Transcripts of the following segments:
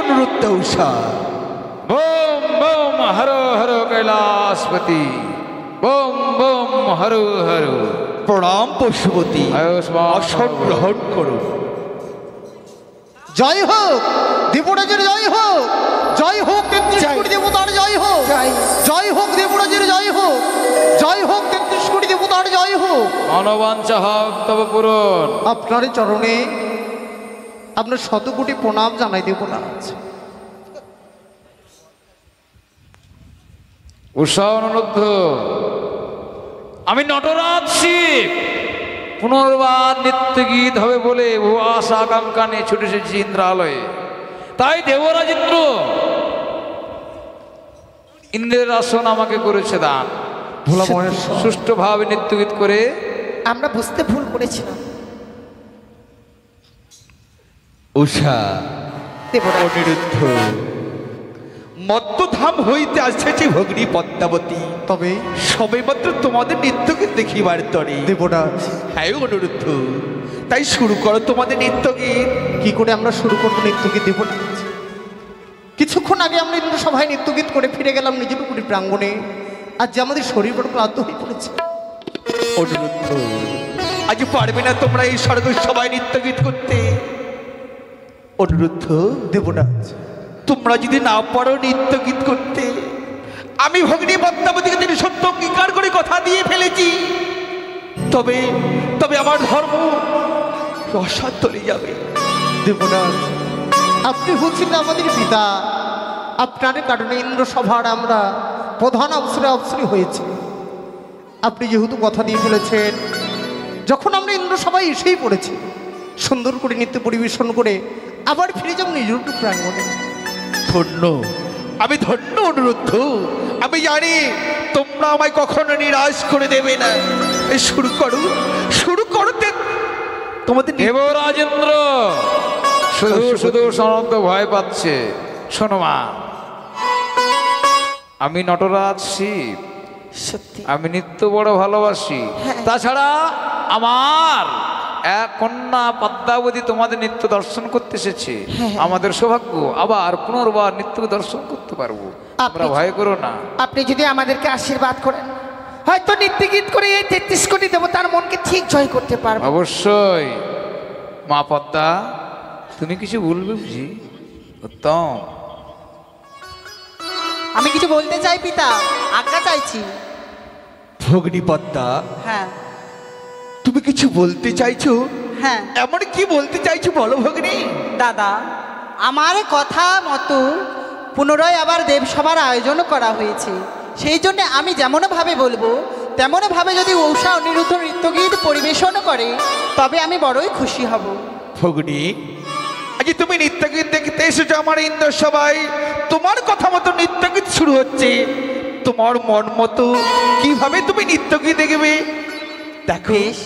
অনুরুদ্ধ উষা। Bomb bomb Har Har Kailashpati, bomb bomb Har Har. প্রণাম পশুপতি, আসন গ্রহণ করুন। জয় হোক দেবরাজের, জয় হোক, জয় হোক 33 কোটি দেবতার, জয় হোক, জয় হোক দেবরাজের, জয় হোক, জয় হোক 33 কোটি দেবতার, জয় হোক। মনোবাঞ্ছা হোক তব পূরণ। আপনার চরণে আপনার 100 কোটি প্রণাম জানাই দেবরাজ। উষা অনুরুদ্ধ, আমি নটরাজ শিব পুনর্বার নিত্য গীত হবে বলে বহু আশা আকাঙ্ক্ষা নিয়ে ছুটে এসেছি ইন্দ্রালয়ে। তাই দেবরাজ ইন্দ্র ইন্দ্রের আসন আমাকে করেছে দান। ভোলা মনের সুষ্ঠুভাবে নিত্য গীত করে আমরা বুঝতে ভুল করেছিলাম উষা, দেবরাজ। অনিরুদ্ধ, মত্তধাম হইতে আসছে ভগ্নী পদ্মাবতী, তবে সবে মাত্র তোমাদের নৃত্যগীত দেখিবার তরে। দেবরাজ হ্যাঁ অনুরুদ্ধ, তাই শুরু করো তোমাদের নৃত্যগীত। কি করে আমরা শুরু করবো নৃত্যগীত দেবরাজ? কিছুক্ষণ আগে আমরা ইন্দ্র সভায় নৃত্যগীত করে ফিরে গেলাম নিজের পুরী প্রাঙ্গণে। আজ যে আমাদের শরীর বড় ক্লান্ত হয়ে পড়েছে। অনুরুদ্ধ, আজ পারবে না তোমরা এই স্বর্গ সবাই নৃত্যগীত করতে? অনুরুদ্ধ, দেবরাজ তোমরা যদি না পারো নৃত্যগীত করতে, আমি ভগ্নী পদ্মাবতীকে তিনি সত্য অঙ্গীকার করে কথা দিয়ে ফেলেছি, তবে তবে আমার ধর্ম রসাত চলে যাবে। দেবরাজ আপনি হচ্ছেন আমাদের পিতা, আপনার কারণে ইন্দ্র সভার আমরা প্রধান অপসরে হয়েছে। আপনি যেহেতু কথা দিয়ে ফেলেছেন, যখন আমরা ইন্দ্র সভায় এসেই পড়েছি, সুন্দর করে নৃত্য পরিবেশন করে আবার ফিরে যাব নিজের প্রাঙ্গণে। ধন্য, আমি ধন্য অনুরুদ্ধ। আমি জানি তোমরা আমায় কখনো নিরাশ করে দেবে না। এই শুরু করো, শুরু করতে তোমাদের দেবরাজেন্দ্র শুধু শুধু সনন্দ ভয় পাচ্ছে। শোনো মা, আমি নটরাজ শিব, সত্যি আমি নিত্য বড় ভালোবাসি। হ্যাঁ। তাছাড়া আমার এক কন্যা পদ্মাবতী তোমাদের নিত্য দর্শন করতে এসেছে। আমাদের সৌভাগ্য আবার পুনর্বার নিত্য দর্শন করতে পারবো। তোমরা ভয় করো না। আপনি যদি আমাদেরকে আশীর্বাদ করেন, হয়তো নৃত্য গীত করে এই 33 কোটি দেবতার মনকে ঠিক জয় করতে পারবো। অবশ্যই মা পদ্মা, তুমি কিছু বলবে বুঝি? উত্তম, আমি কিছু বলতে চাই পিতা, আজ্ঞা চাইছি। ভগ্নী পদ্মা, হ্যাঁ তুমি কিছু বলতে চাইছো? হ্যাঁ এমন কি বলতে চাইছো বলো ভগ্নী। দাদা, আমার কথা মতো পুনরায় আবার দেবসভার আয়োজন করা হয়েছে। সেই জন্য আমি যেমনভাবে বলবো তেমনভাবে যদি উষা অনিরুদ্ধ নৃত্যগীত পরিবেশন করে, তবে আমি বড়ই খুশি হব। ভগ্নী, আজ তুমি নৃত্যগীত দেখতে এসেছো আমার ইন্দ্র সবাই, তোমার কথা মতো নৃত্যগীত শুরু হচ্ছে। তোমার মন মতো কিভাবে তুমি নৃত্যগীত দেখবে দেখো। বেশ,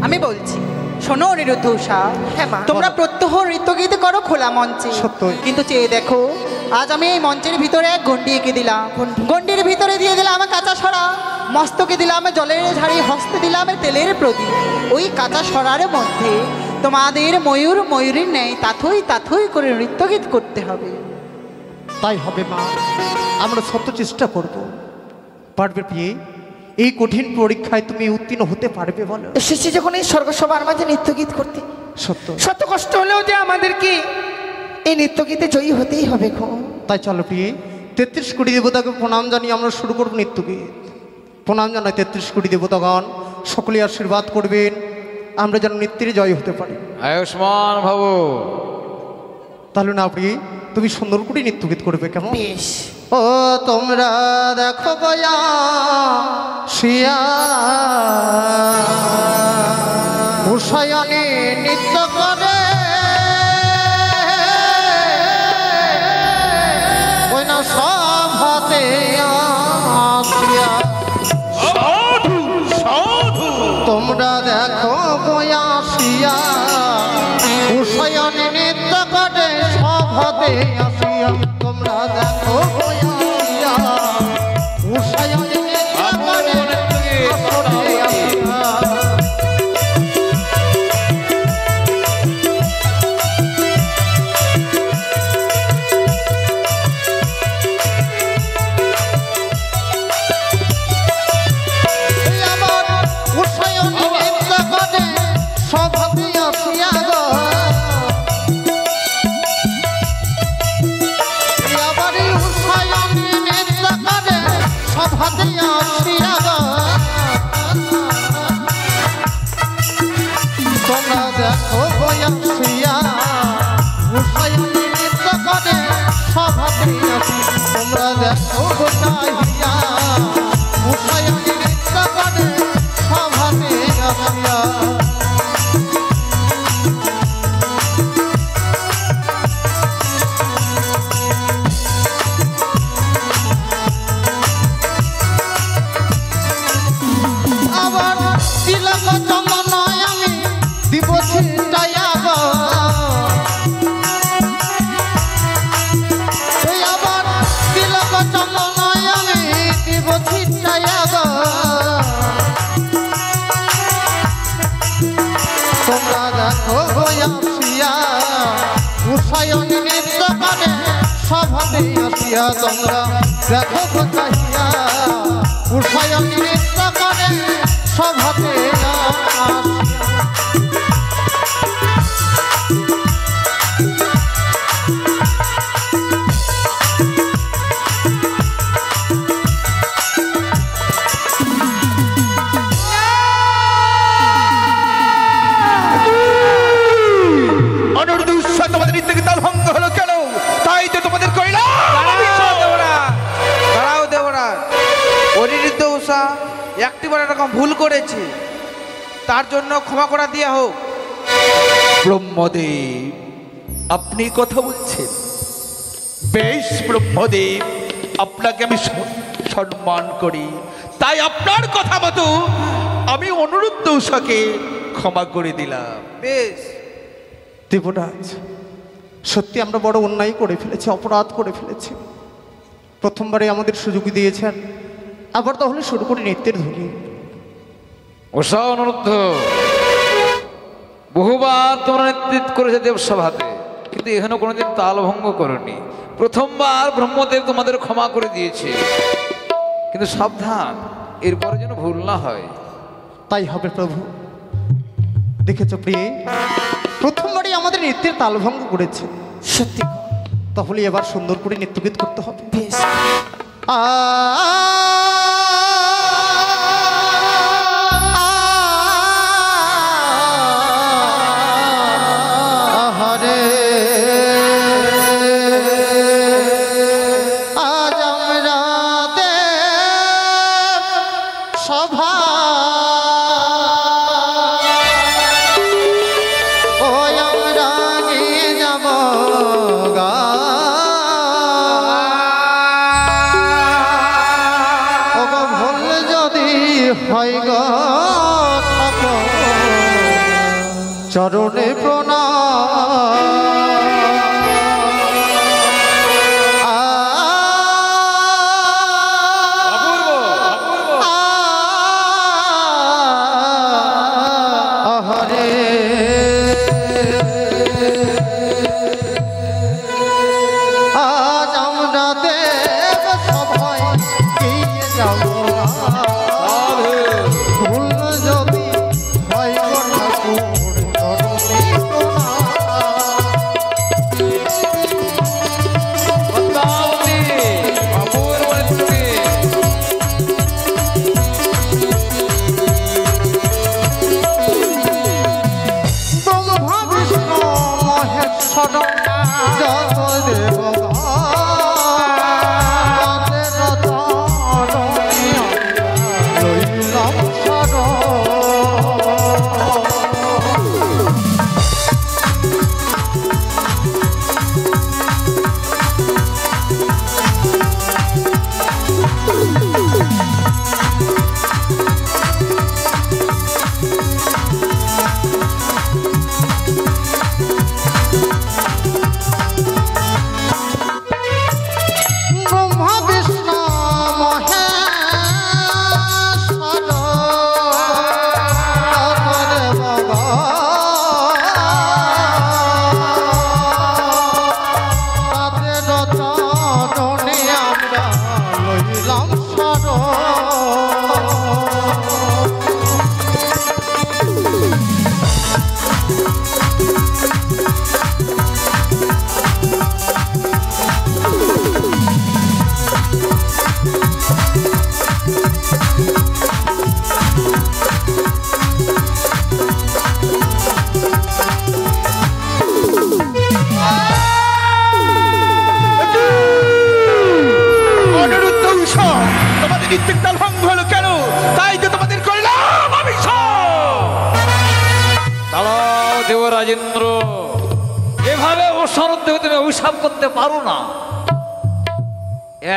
আমি বলছি, শোনো অনিরুদ্ধ উষা, হ্যাঁ মা। তোমরা প্রত্যহ নৃত্যগীত করো খোলা মঞ্চে, সত্যই। কিন্তু চেয়ে দেখো, আজ আমি এই মঞ্চের ভিতরে এক গন্ডি এঁকে দিলাম। গণ্ডি? গন্ডির ভিতরে দিয়ে দিলাম কাঁচা সরা, মস্তকে দিলাম জলের ঝাড়ি, হস্তে দিলাম তেলের প্রদীপ। ওই কাঁচা সরার মধ্যে তোমাদের ময়ূর ময়ূরীর ন্যায় তাথই তাথই করে নৃত্যগীত করতে হবে। তাই হবে মা, আমরা সত্য চেষ্টা করব। পারবে প্রিয়ে? এই কঠিন পরীক্ষায় তুমি উত্তীর্ণ হতে পারবে বলো? এসেছি যখন এই স্বর্গসভার মাঝে নৃত্যগীত করতে, সত্য। শত কষ্ট হলেও যে আমাদেরকে এই নৃত্যগীতে জয়ী হতেই হবে গো। তাই চলো প্রিয়ে, 33 কোটি দেবতাকে প্রণাম জানিয়ে আমরা শুরু করব নৃত্যগীত। প্রণাম জানাই 33 কোটি দেবতাগণ, সকলে আশীর্বাদ করবেন আমরা যেন নৃত্যের জয় হতে পারি। আয়ুষ্মান ভব। তাহলে না প্রিয়ে, তুমি সুন্দর করে নৃত্যগীত করবে কেমন? বেশ। ও তোমরা দেখো গয়া শিয়া উষায়নে নৃত্য করে, ওই না সভাতে আসিয়া। তোমরা দেখো গয়া শিয়া উষায়নে নৃত্য করে সভাতে আসিয়া। তোমরা দেখো গয়া শিয়া উষায়নে নৃত্য করে সভাতে আসিয়া। সভাতে আসিয়া তোমরা দেখো বয়াসিয়া হুসাইনি নৃত্য করে সভাতে আসি তোমরা দেখো বসাইয়া হুসাইনি নৃত্য করে সভাতে আসিয়া সভাতে আসিয়া তোমরা দেখো কোথাইয়া উৎসায়ন নৃত্য করে সভাতে তোমাদের নৃত্য কি তাল ভঙ্গ হলো কেন? তাই তো তোমাদের কইলাম দাঁড়াও দেবরা, অনিরুদ্ধ উষা একটিবার এরকম ভুল করেছে, তার জন্য ক্ষমা করা দিয়া হোক। ব্রহ্মদেব, আপনি কথা বলছেন? বেশ ব্রহ্মদেব, আপনাকে আমি সম্মান করি, তাই আপনার কথা মতো আমি অনিরুদ্ধ উষাকে ক্ষমা করে দিলাম। বেশ দেবরাজ, সত্যি আমরা বড় অন্যায় করে ফেলেছি, অপরাধ করে ফেলেছি। প্রথমবারে আমাদের সুযোগ দিয়েছেন, আবার তাহলে শুরু করি নৃত্যের ধ্বনি। উষা অনুরুদ্ধ, বহুবার তোমরা নেতৃত্ব করেছে দেবসভাতে, কিন্তু এখানে কোনোদিন তালভঙ্গ করনি। প্রথমবার ব্রহ্মদেব তোমাদের ক্ষমা করে দিয়েছে, কিন্তু সাবধান, এরপরে যেন ভুল না হয়। তাই হবে প্রভু। দেখেছ প্রিয়ে, প্রথমবারই আমাদের নৃত্যের তালভঙ্গ করেছে, সত্যি তাহলে এবার সুন্দর করে নৃত্যগীত করতে হবে। বেশ হরে আজ আমরা দেব সভা ওই আমরা নিয়ে যাব গা ভুল যদি হয় গো চরণে প্রণাম। আজ আমরা দেব সভায় গিয়ে যাব ভুল যদি হয় গো ঠাকুর চরণে ব্রহ্মা বিষ্ণু মহেশ্বর যত দেব লইলাম নিত্যের তাল ভঙ্গ হলো কেন? তাই তো তোমাদের করলাম অভিশাপ। দাঁড়াও দেবরাজেন্দ্র, এভাবে অসরত দেবে তুমি অভিশাপ করতে পারো না।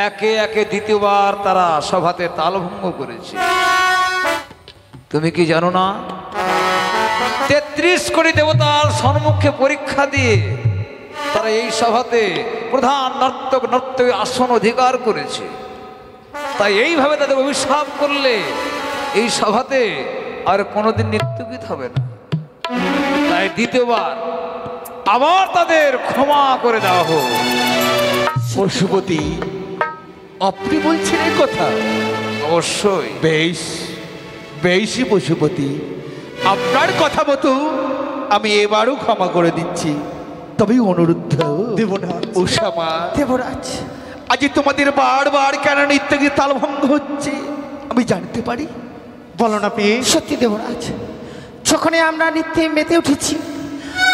একে একে দ্বিতীয়বার তারা সভাতে তালভঙ্গ করেছে। তুমি কি জানো না ৩৩ কোটি দেবতার সম্মুখে পরীক্ষা দিয়ে তারা এই সভাতে প্রধান নর্তক নর্তকী আসন অধিকার করেছে। তাই এইভাবে তাদের অভিশাপ করলে এই সভাতে আর কোনোদিন নৃত্যগীত হবে না। তাই দ্বিতীয়বার আবার তাদের ক্ষমা করে দেওয়া হোক। পশুপতি, আপনি বলছেন এই কথা? অবশ্যই। বেশ বেশই পশুপতি, আপনার কথা মতো আমি এবারও ক্ষমা করে দিচ্ছি। তবে অনুরুদ্ধ দেবরাজ। উষামা, দেবরাজ, আজ তোমাদের বারবার কেন নিত্যগীত তালভঙ্গ হচ্ছে আমি জানতে পারি? বলো না পেয়ে। সত্যি দেবরাজ, যখনই আমরা নৃত্যে মেতে উঠেছি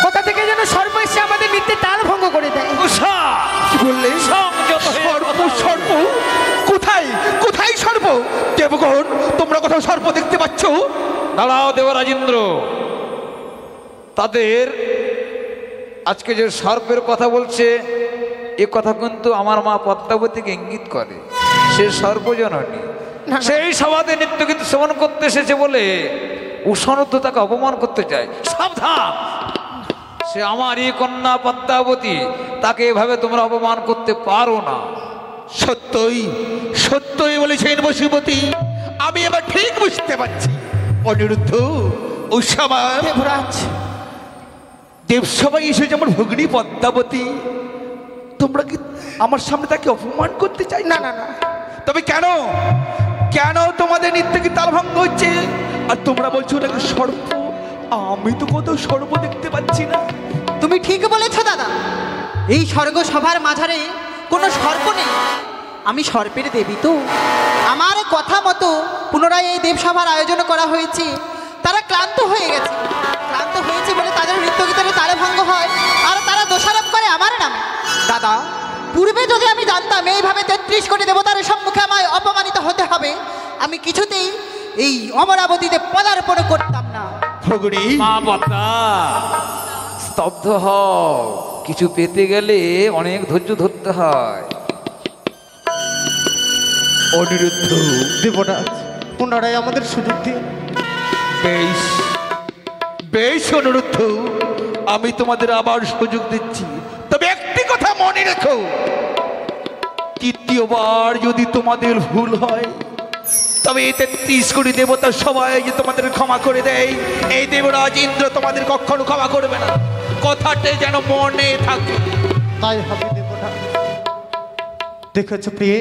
কোথা থেকে যেন সর্প এসে আমাদের নৃত্যের তাল ভঙ্গ করে দেয়। উষা, কি বললে? সংযত হয়ে সর্প? সর্প কোথায়? কোথায় সর্প? দেবগণ, তোমরা কোথাও সর্প দেখতে পাচ্ছ? দাঁড়াও দেবরাজেন্দ্র, তাদের আজকে যে সর্পের কথা বলছে এ কথা কিন্তু আমার মা পদ্মাবতীকে ইঙ্গিত করে। সে সর্পজননী, সেই সভাতে নৃত্য কিন্তু শ্রবণ করতে এসেছে বলে উষানুদ্ধ তাকে অপমান করতে চায়। সাবধান, সে আমারই কন্যা পদ্মাবতী, তাকে এভাবে তোমরা অপমান করতে পারো না। সত্যই সত্যই বলেছেন পশুপতি, আমি এবার ঠিক বুঝতে পারছি। অনিরুদ্ধ, উষামা, দেবরাজ, দেবসভায় এসে যেমন ভগ্নী পদ্মাবতী, তোমরা কি আমার সামনে তাকে অপমান করতে চাই? না না না, তবে কেন? কেন তোমাদের নৃত্য কি তালভঙ্গ হচ্ছে? আর তোমরা বলছো নাকি সর্প? আমি তো কোথাও সর্প দেখতে পাচ্ছি না। তুমি ঠিক বলেছো দাদা, এই স্বর্গ সভার মাঝারে কোনো সর্প নেই। আমি সর্পের দেবী তো। আমার কথা মতো পুনরায় এই দেবসভার আয়োজন করা হয়েছে। তারা ক্লান্ত হয়ে গেছে, ক্লান্ত হয়েছে বলে তাদের নৃত্যগীতের তালে ভঙ্গ হয় আর তারা দোষারোপ করে আমার নামে। দাদা, পূর্বে যদি আমি জানতাম এইভাবে ৩৩ কোটি দেবতার সম্মুখে আমায় অপমানিত হতে হবে, আমি কিছুতেই এই অমরাবতীতে পদার্পণ করতাম না। ভগ্নী, মা পদ্মা, স্তব্ধ হও। কিছু পেতে গেলে অনেক ধৈর্য ধরতে হয়। অনিরুদ্ধ, দেবরাজ, পুনরায় আমাদের সুযোগ দিন। বেশ বেশ অনুরুদ্ধ, আমি তোমাদের আবার সুযোগ দিচ্ছি। তবে একটি কথা মনে রেখো, তৃতীয়বার যদি তোমাদের ভুল হয় তবে এই ৩৩ কোটি দেবতার সবাই যে তোমাদের ক্ষমা করে দেয়, এই দেবরাজ ইন্দ্র তোমাদের কখনো ক্ষমা করবে না। কথাটা যেন মনে থাকে। তাই হবে দেবরাজ। দেখেছো প্রিয়ে,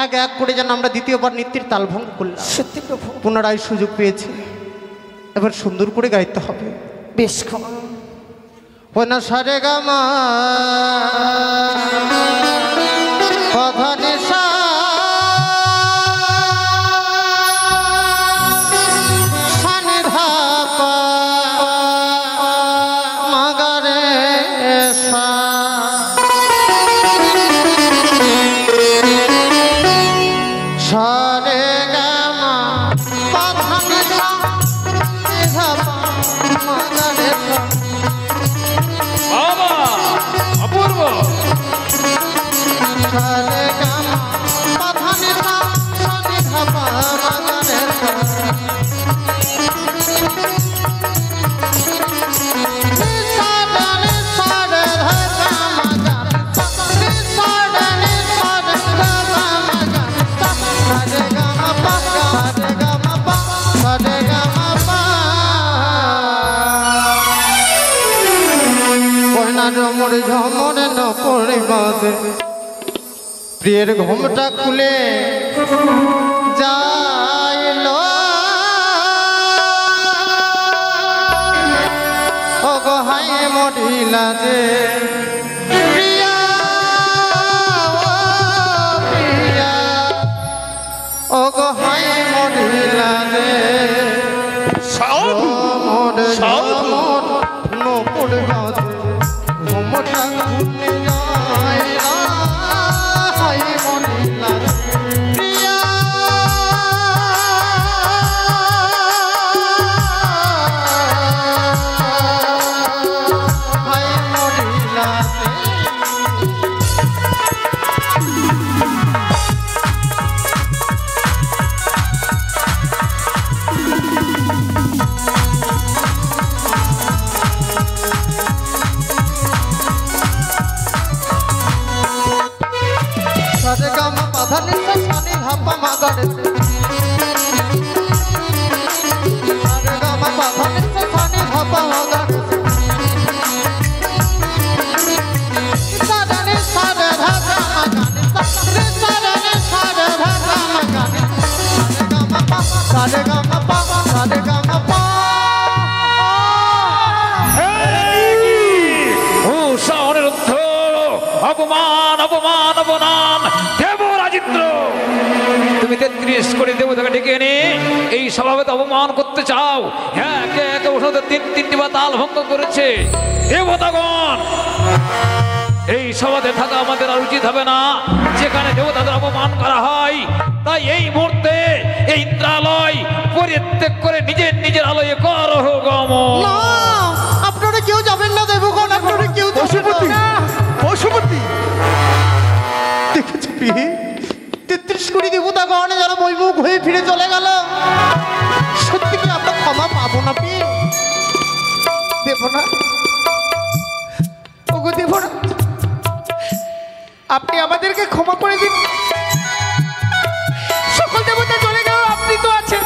এক এক করে যেন আমরা দ্বিতীয়বার নৃত্যের তালভঙ্গ করলাম। সত্যি প্রভু, পুনরায় সুযোগ পেয়েছি, এবার সুন্দর করে গাইতে হবে। বেশ ক্ষমা। না সারে গামা কথা নেশা সানে ধাপা মাগারে সা সারে গামা কথা নেশা ধাপা মাগারে সা। বাবা, অপূর্ব। সারে গামা কথা নেশা সানে ধাপা মাগারে সা। ঝমর ন পরিবাদে প্রিয়ের ঘুমটা খুলে যাইল অগহাই মরিলা যে প্রিয়া ও প্রিয়া অগহাই মরিলা যে সাধু, সাধু। নপুর বাজে ঘুমটা খুলে যায় হাই মরিলা প্রিয়া ধানি সা সানি ধাপা মা গারে সারে গা মা পা ধানি সা সানি ধাপা মা গারে সারে সারে ধাপা মা গারে সারে ধাপা মা গারে সারে গা মা পা সারে গা মা পা অপমান অপমান অপমান দেবরাজিন্দ্র, তুমি 33 কোটি দেবতাকে ডেকে এনে এই সভাতে অপমান করতে চাও? হ্যাঁ, একে একে ওষুধে তিনটি বা তাল ভঙ্গ করেছে দেবতাগণ। এই সভাতে থাকা আমাদের আর উচিত হবে না, যেখানে দেবতাদের অপমান করা হয়। তাই এই মুহূর্তে এই ইন্দ্রালয় পরিত্যাগ করে নিজের নিজের আলয়ে করহ গমন। না, আপনারা কেউ যাবেন না দেবগণ, আপনারা কেউ পশুপতি, পশুপতি দেখেছি 33 কোটি দেবতাগণ যারা বৈমুখ হয়ে ফিরে চলে গেল, সত্যি কি আমরা ক্ষমা পাবো না পেয়ে? দেব না, ওগো দেব না, আপনি আমাদেরকে ক্ষমা করে দিন। সকল দেবতা চলে গেল, আপনি তো আছেন,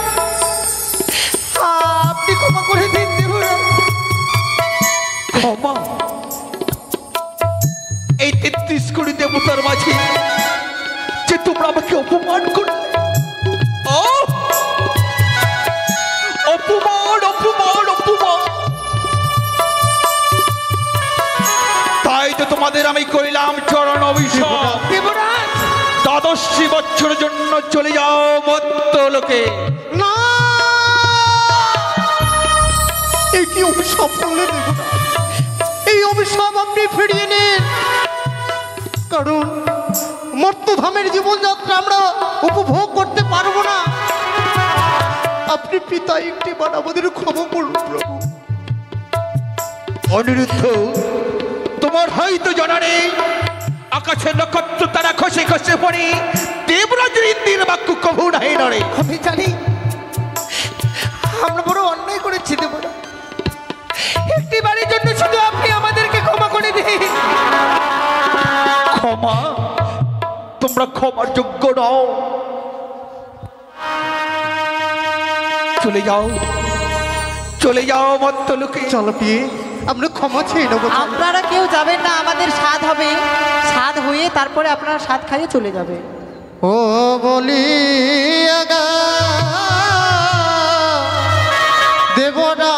আপনি ক্ষমা করে দিন দেবরাজ। ক্ষমা? এই 33 কোটি দেবতার মাঝে যে তোমরা আমাকে অপমান করলে, অপমান অপমান অপমান, তাই তো তোমাদের আমি করিলাম চরণ অভিষেক। দেবরাজ দ্বাদশী বছরের জন্য চলে যাও মর্ত্যলোকে। না, এই কি অভিশাপ করলে দেবরাজ? এই অভিশাপ আপনি ফিরিয়ে নিন, কারণ মর্ত্যধামের জীবনযাত্রা আমরা উপভোগ করতে পারবো না। আপনি পিতা, একটি বার আমাদের ক্ষমা করুন প্রভু। অনিরুদ্ধ, তোমার হয়তো জানা নেই, আকাশের নক্ষত্র তারা খসে খসে পড়ে দেবরাজের ইন্দ্রের বাক্য কভু নাই নড়ে। আমি জানি আমরা বড় অন্যায় করেছি দেবরাজ, একটি বারের জন্য শুধু আপনি আমাদেরকে ক্ষমা করে দিন। ক্ষমা? তোমরা ক্ষমার যোগ্য নও। চলে যাও, চলে যাও মর্ত্যলোকে। চলো পিয়ে আমরা ক্ষমা চেয়ে নেবো। আপনারা কেউ যাবেন না, আমাদের স্বাদ হবে, স্বাদ হয়ে তারপরে আপনারা স্বাদ খাইয়ে চলে যাবে। ও বলি দেবরা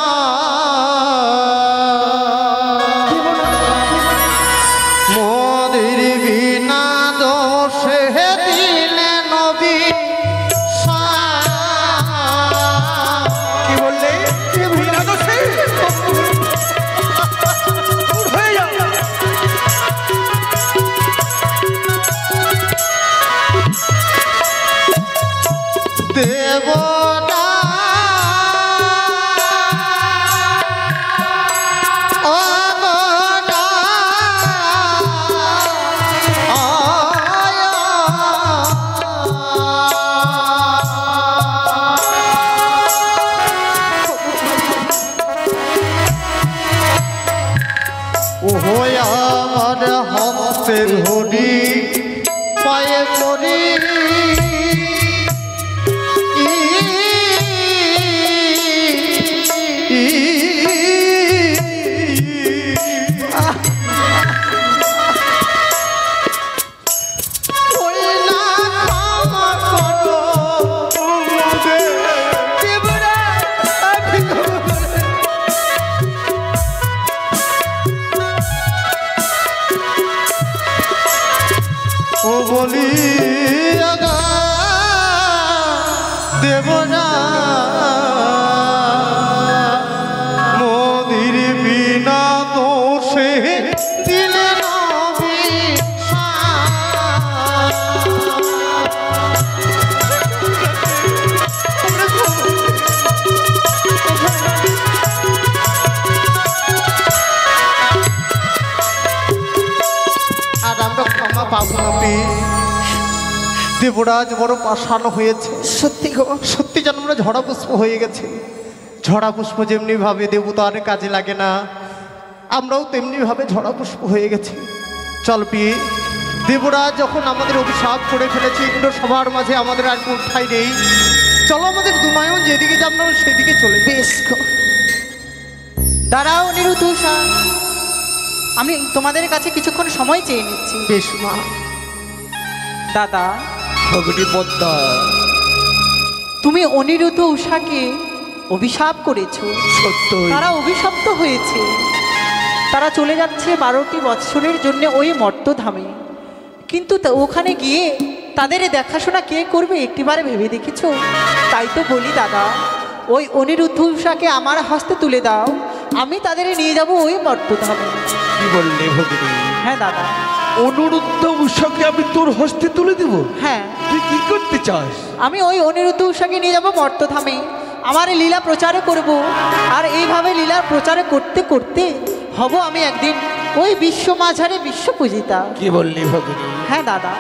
মোদের বিনা দোষে দিলে নবী। কি বললে? বিনা দোষে? দূর হয়ে যাও। দেবরা আমার হাতের হরি পায়ে পড়ি ও বলি দেবনা মোদির বিনা দোষে দিলে নবী। আর আমরা ক্ষমা পাবো না পেয়ে। দেবরাজ বড় পাষাণ হয়েছে, সত্যি গো, সত্যি যেন আমরা ঝড়া পুষ্প হয়ে গেছে। ঝড়া পুষ্প যেমনি ভাবে দেবতার কাজে লাগে না, আমরাও তেমনি ভাবে ঝড়া পুষ্প হয়ে গেছি। চল পিয়ে দেবরাজ যখন আমাদের অভিশাপ করে ফেলেছে, ইন্দ্র সবার মাঝে আমাদের আর কোনো ঠাঁই নেই। চলো আমাদের দুনয়ন যেদিকে যাব না সেদিকে চলে যাই। বেশ গো। দাঁড়াও অনিরুদ্ধ উষা, আমি তোমাদের কাছে কিছুক্ষণ সময় চেয়ে নিচ্ছি। বেশ মা। দাদা, ভগিনী পদ্মা, তুমি অনিরুদ্ধ উষাকে অভিশাপ করেছো। সত্যই তারা অভিশপ্ত হয়েছে, তারা চলে যাচ্ছে 12টি বৎসরের জন্য ওই মর্তধামে। কিন্তু ওখানে গিয়ে তাদের দেখাশোনা কে করবে একটিবারে ভেবে দেখেছো? তাই তো বলি দাদা, ওই অনিরুদ্ধ উষাকে আমার হস্তে তুলে দাও, আমি তাদের নিয়ে যাব ওই মর্তধামে। কি বললে ভগিনী? হ্যাঁ দাদা। অনুরুদ্ধ উষাকে আমি তোর হস্তে তুলে দেব? হ্যাঁ, তুই কি করতে চাস? আমি ওই অনিরুদ্ধ উষাকে নিয়ে যাব মর্তধামে, আমার লীলা প্রচারে করব। আর এইভাবে লীলা প্রচারে করতে করতে হব আমি একদিন ওই বিশ্ব মাঝারে বিশ্ব পূজিতা। কি বললি ভগিনী? হ্যাঁ দাদা।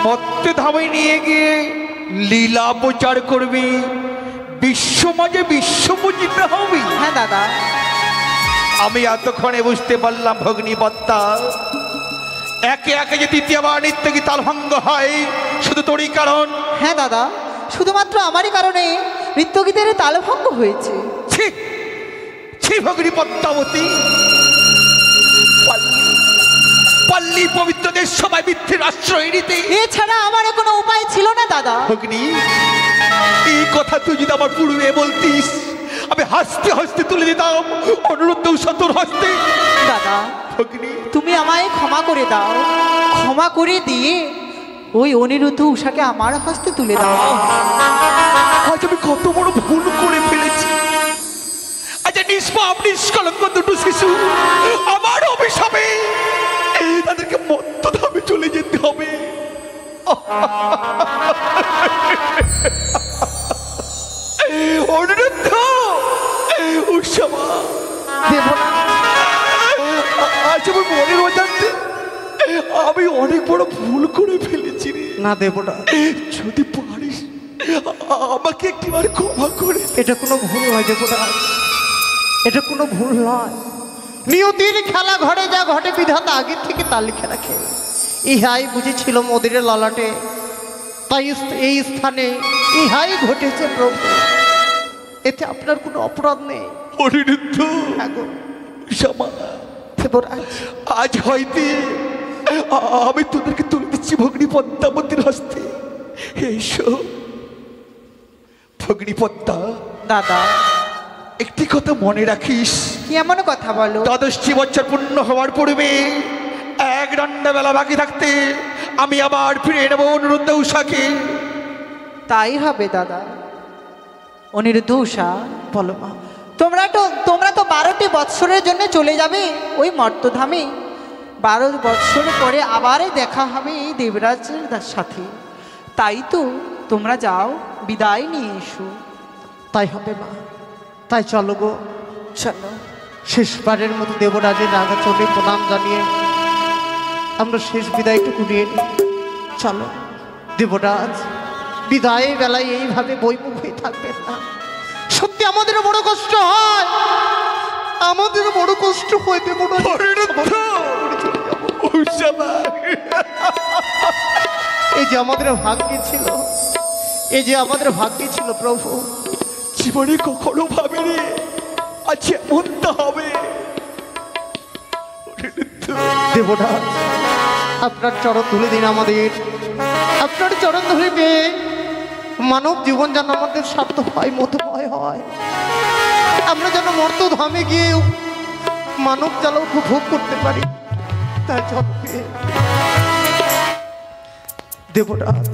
মত্তে ধামে নিয়ে গিয়ে লীলা প্রচার করবি, বিশ্ব মাঝে বিশ্ব পূজিতে হবি? হ্যাঁ দাদা। আমি এতক্ষণে বুঝতে পারলাম ভগ্নী পদ্মা, একে একে যে দ্বিতীয়বার নিত্য গীত তালভঙ্গ হয় শুধু তোরই কারণ। হ্যাঁ দাদা, শুধুমাত্র আমারই কারণে নৃত্যগীতের তালভঙ্গ হয়েছে। ছি ছি ভগ্নী পদ্মাবতী, পল্লী পবিত্র দেশ সবাই মিথ্যের আশ্রয় নিতে। এছাড়া আমার কোনো উপায় ছিল না দাদা। ভগ্নী, এই কথা তুই যদি আমার পূর্বে বলতিস, আমি হাসতে হাসতে তুলে দিতাম অনুরুদ্ধ উষা তোর হস্তে। দাদা, ভগ্নী, তুমি আমায় ক্ষমা করে দাও, ক্ষমা করে দিয়ে ওই অনিরুদ্ধ উষাকে আমার হস্তে তুলে দাও। আজ আমি কত বড় ভুল করে ফেলেছি। আচ্ছা, নিষ্পাপ নিষ্কলঙ্ক দুটো শিশু আমার অভিশাপে তাদেরকে মত্তধামে চলে যেতে হবে। অনুরুদ্ধ উষা আজ আমার মনের অজান্তে আমি অনেক বড় ভুল করে ফেলেছি রে। না দেবরা, যদি পারিস আমাকে একটিবার ক্ষমা করে দে। এটা কোনো ভুল নয় দেবরা, এটা কোনো ভুল নয়। নিয়তির খেলা ঘরে যা ঘটে বিধাতা আগের থেকে তা লিখে রাখে। ইহাই বুঝেছিল মোদের ললাটে, তাই এই স্থানে ইহাই ঘটেছে প্রভু। এতে আপনার কোনো অপরাধ নেই। অনিরুদ্ধ শ্যামা, দেবরাজ, আজ হইতে আমি তোদেরকে তুলে দিচ্ছি ভগ্নী পদ্মাবতীর হস্তে। এসো ভগ্নী পদ্মা। দাদা, একটি কথা মনে রাখিস, কি এমন কথা বলো? 12টি বছর পূর্ণ হওয়ার পূর্বে এক দণ্ড বেলা বাকি থাকতে আমি আবার ফিরে নেব অনুরুদ্ধ উষাকে। তাই হবে দাদা। অনিরুদ্ধ উষা, বলো মা। তোমরা তো 12টি বৎসরের জন্য চলে যাবে ওই মর্তধামে। 12 বৎসর পরে আবারই দেখা হবে এই দেবরাজের সাথে। তাই তো তোমরা যাও, বিদায় নিয়ে এসো। তাই হবে মা, তাই চলো গো। চলো। শেষবারের মতো দেবরাজের রাগা চলে প্রণাম জানিয়ে আমরা শেষ বিদায়টুকু নিয়ে নিই। চলো দেবরাজ, বিদায়ের বেলায় এইভাবে বইমুখ হয়ে থাকবেন না। সত্যি আমাদের বড় কষ্ট হয়, আমাদের বড় কষ্ট হয় দেবরাজ। এই যে আমাদের ভাগ্যে ছিল, এই যে আমাদের ভাগ্যে ছিল প্রভু, জীবনে কখনো ভাবিনি আজ এমনটা হবে। দেবরাজ, আপনার চরণ ধুলে দিন আমাদের, আপনার চরণ ধরে পেয়ে মানব জীবন যেন আমাদের সার্থক হয়, মধুময় হয়। আমরা যেন মর্তধামে গিয়ে মানব জ্বালা উপভোগ করতে পারি। তাই চলবে দেবরাজ,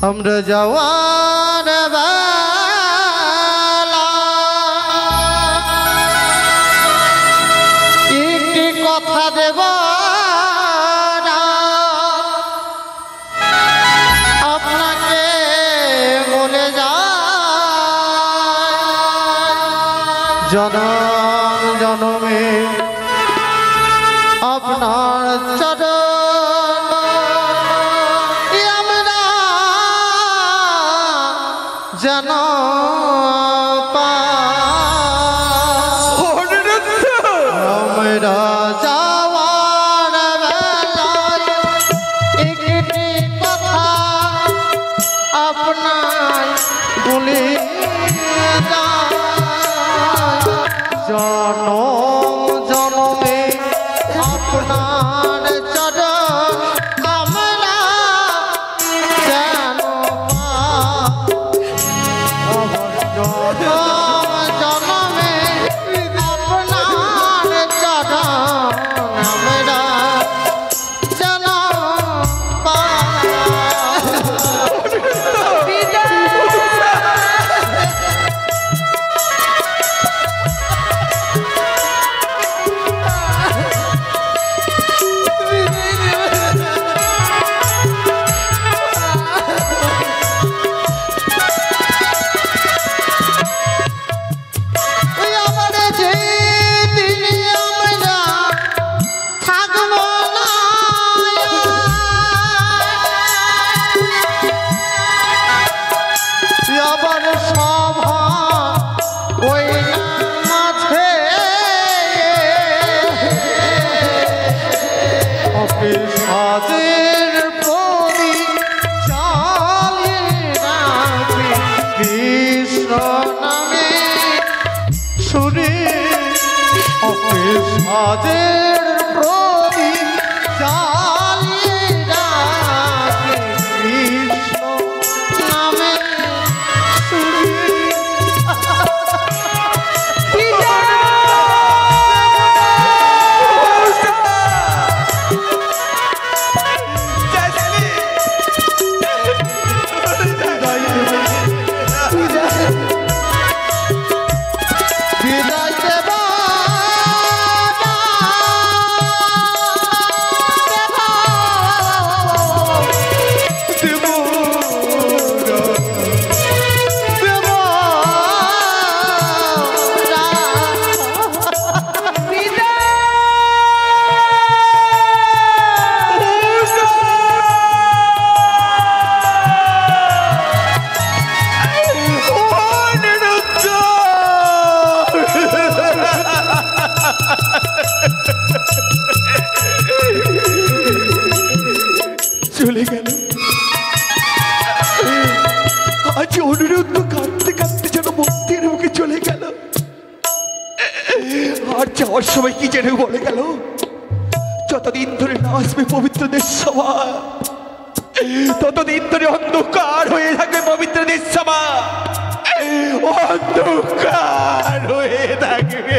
আমরা যাওয়ার একটি কথা দেব আপনাকে বলে যা, জনম জনমে আপনার চরণ আমরা যেন আমরা যাওয়ার বেলা জনম জনমে আপনার চরণ আমরা যেন জনম জনমে আপনার চরণ আমরা যেন সাজের প্রদীপ জ্বালিয়ে রাখি কৃষ্ণ নামে সুরে সাজের প্রদীপ জ্বালিয়ে রাখি কৃষ্ণ নামে সুরে চলে গেল। আজ অনিরুদ্ধ কাঁদতে কাঁদতে যেন মন্দির মুখে চলে গেল। আর যাওয়ার সময় কি যেন বলে গেল, যতদিন ধরে না আসবে পবিত্র দেশ সভা, ততদিন ধরে অন্ধকার হয়ে থাকবে পবিত্র দেশ সভা, অন্ধকার হয়ে থাকবে।